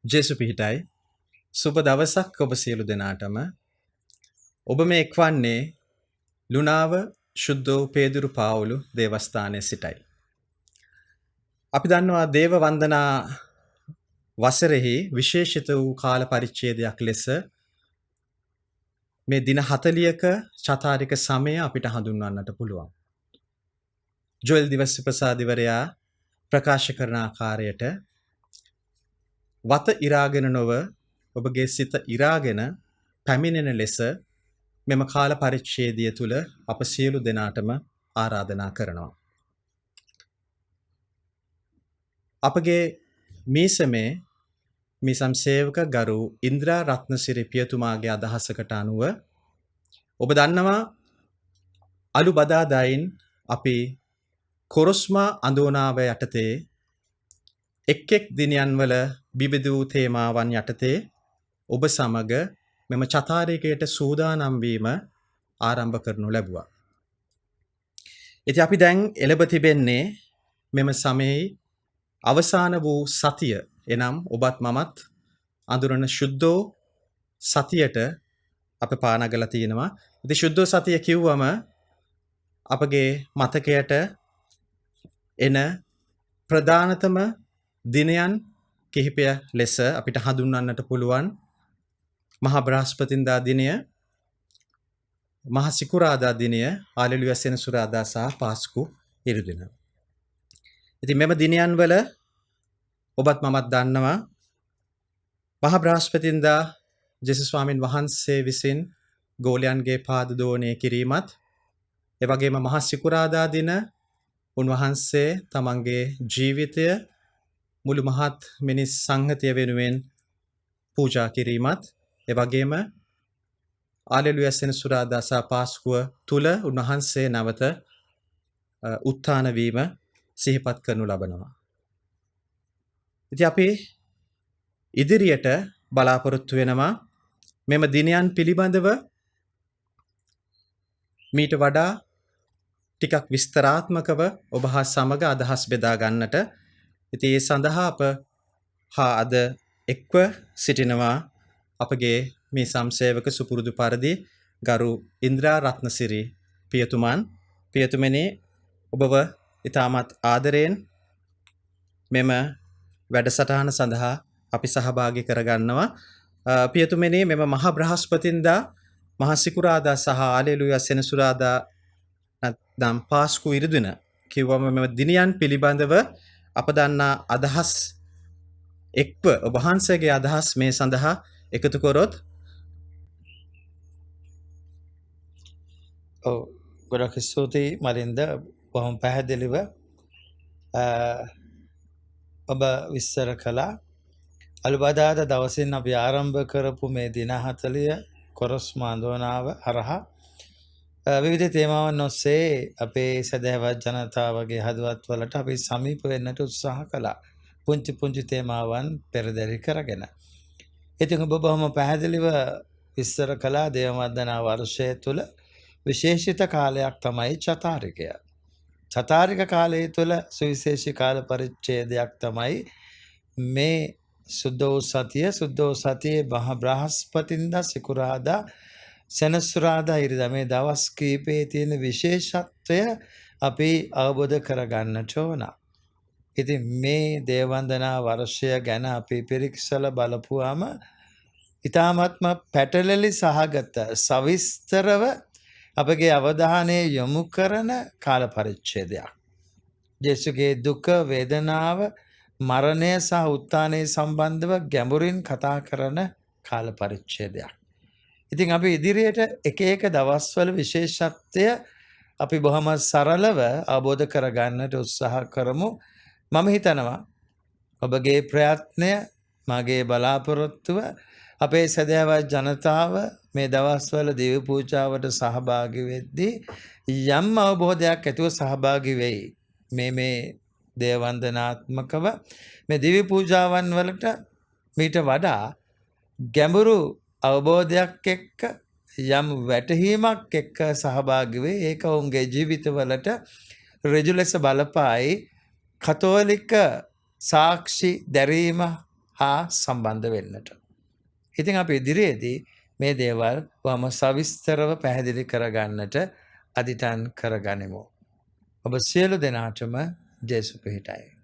ජේසු පිහිටයි සුබ දවසක් ඔබ සියලු දෙනාටම. ඔබ මේ එක්වන්නේ ලුණාව ශුද්ධෝ පේදුරු පාවුලු දේවස්ථානයේ සිටයි. අපි දන්නවා දේව වන්දනා වසරෙහි විශේෂිත වූ කාල පරිච්ඡේදයක් ලෙස මේ දින 40ක චතාරික සමය අපිට හඳුන්වන්නට පුළුවන්. ජොෙල් දිවස් ප්‍රසාදිවරයා ප්‍රකාශ කරන ආකාරයට වත ඉරාගෙන නොව ඔබගේ සිත ඉරාගෙන පැමිණෙන ලෙස මෙම කාල පරිච්ඡේදය තුල අප සියලු දෙනාටම ආරාධනා කරනවා. අපගේ මීසමේ මිසම් සේවක ගරු ඉන්ද්‍රා රත්නසිරි පියතුමාගේ අදහසකට අනුව ඔබ දන්නවා අලු බදාදායින් අපි කොරස්මා අඳෝනාව යටතේ එක් දිනයන් වල විවිධ තේමාවන් යටතේ ඔබ සමග මෙම චතාරිකයට සූදානම් වීම ආරම්භ කරනු ලැබුවා. ඉතින් අපි දැන් එළඹ තිබෙන්නේ මෙම සමයේ අවසාන වූ සතිය එනම් ඔබත් මමත් අඳුරන ශුද්ධෝ සතියට අප පානගලා තියෙනවා. ඉතින් ශුද්ධෝ සතිය කිව්වම අපගේ මතකයට එන ප්‍රධානතම දිනයන් කිහිපය ලෙස අපිට හඳුන්වන්නට පුළුවන් මහා බ්‍රහස්පතින්දා දිනය, මහා සිකුරාදා දිනය, හාලෙලුයා සෙනසුරාදා සහ පාස්කු ඉරුදින. ඉතින් මෙම දිනයන් වල ඔබත් මමත් දන්නවා මහා බ්‍රහස්පතින්දා ජේසුස් ස්වාමින් වහන්සේ විසින් ගෝලයන්ගේ පාද දෝණය කිරීමත්, ඒ වගේම මහා සිකුරාදා දින උන්වහන්සේ තමන්ගේ ජීවිතය මුළු මහත් මිනිස් සංහතිය වෙනුවෙන් පූජා කිරීමත්, ඒ වගේම හාලෙලුයා සෙනසුරාදා සහ පාස්කුව තුල උන්වහන්සේ නැවත උත්ථාන වීම සිහිපත් කරනු ලබනවා. ඉතින් අපි ඉදිරියට බලාපොරොත්තු වෙනවා මෙම දිනයන් පිළිබඳව මීට වඩා ටිකක් විස්තරාත්මකව ඔබ හා සමග අදහස් බෙදා ගන්නට. ඉතින් ඒ සඳහා අප හා අද එක්ව සිටිනවා අපගේ මේ සම්සේවක සුපුරුදු පරිදි ගරු ඉන්ද්‍රා රත්නසිරි පියතුමන්. පියතුමනි, ඔබව ඉතාමත් ආදරයෙන් මෙම වැඩසටහන සඳහා අපි සහභාගී කරගන්නවා. පියතුමනි, මෙම මහා බ්‍රහස්පතින්දා, මහා සිකුරාදා සහ හාලෙලුයා සෙනසුරාදා නැත්නම් පාස්කු ඉරිදින කිව්වම මෙම දිනයන් පිළිබඳව අප දන්නා අදහස් එක්ව ඔබ වහන්සේගේ අදහස් මේ සඳහා එකතු කරොත්. ගොඩක් ස්තුතියි මලින්ද, බොහොම පැහැදිලිව ඔබ විස්තර කළා. අලුබදාද දවසින් අපි ආරම්භ කරපු මේ දින 40 කොරස්මා අඳෝනාව හරහා විවිධ තේමාවන් ඔස්සේ අපේ සදහවත් ජනතාවගේ හදවත් වලට අපි සමීප වෙන්නට උත්සාහ කළා. පුංචි පුංචි තේමාවන් පෙරදරි කරගෙන. ඉතින් ඔබ බොහොම පැහැදිලිව විස්තර කළා දේව වන්දනා වර්ෂය තුල විශේෂිත කාලයක් තමයි චතාරිකය. චතාරික කාලය තුල සුවිශේෂී කාල පරිච්ඡේදයක් තමයි මේ සුද්ධෝ සතියේ මහා බ්‍රහස්පතින්දා, සිකුරාදා, සෙනසුරාදා ඉරිදා මේ දවස් කීපයේ තියෙන විශේෂත්වය අපි අවබෝධ කරගන්නට ඕන. ඉතින් මේ දේව වන්දනා වර්ෂය ගැන අපි පිරික්සල බලපුවාම ඊ타ත්ම පැටලලි සහගත සවිස්තරව අපගේ අවධානය යොමු කරන කාල පරිච්ඡේදයක්. යේසුගේ දුක, වේදනාව, මරණය සහ උත්ථානය සම්බන්ධව ගැඹුරින් කතා කරන කාල පරිච්ඡේදයක්. ඉතින් අපි ඉදිරියට එක දවස්වල විශේෂත්වය අපි බොහොම සරලව අවබෝධ කරගන්නට උත්සාහ කරමු. මම හිතනවා ඔබගේ ප්‍රයත්නය, මගේ බලාපොරොත්තුව අපේ සදහවත් ජනතාව මේ දවස්වල දිව්‍ය පූජාවට සහභාගී වෙද්දී යම් අවබෝධයක් ඇතුව සහභාගී වෙයි. මේ දේව වන්දනාත්මකව මේ දිව්‍ය පූජාවන් වලට මීට වඩා ගැඹුරු අවබෝධයක් එක්ක යම් වැටහීමක් එක්ක සහභාගී වේ. ඒක ඔවුන්ගේ ජීවිතවලට ඍජු ලෙස බලපායි. කතෝලික සාක්ෂි දැරීම හා සම්බන්ධ වෙන්නට. ඉතින් අපි ඉදිරියේදී මේ දේවල් වම සවිස්තරව පැහැදිලි කරගන්නට අදිටන් කරගනිමු. ඔබ සියලු දෙනාටම ජේසු පිහිටයි.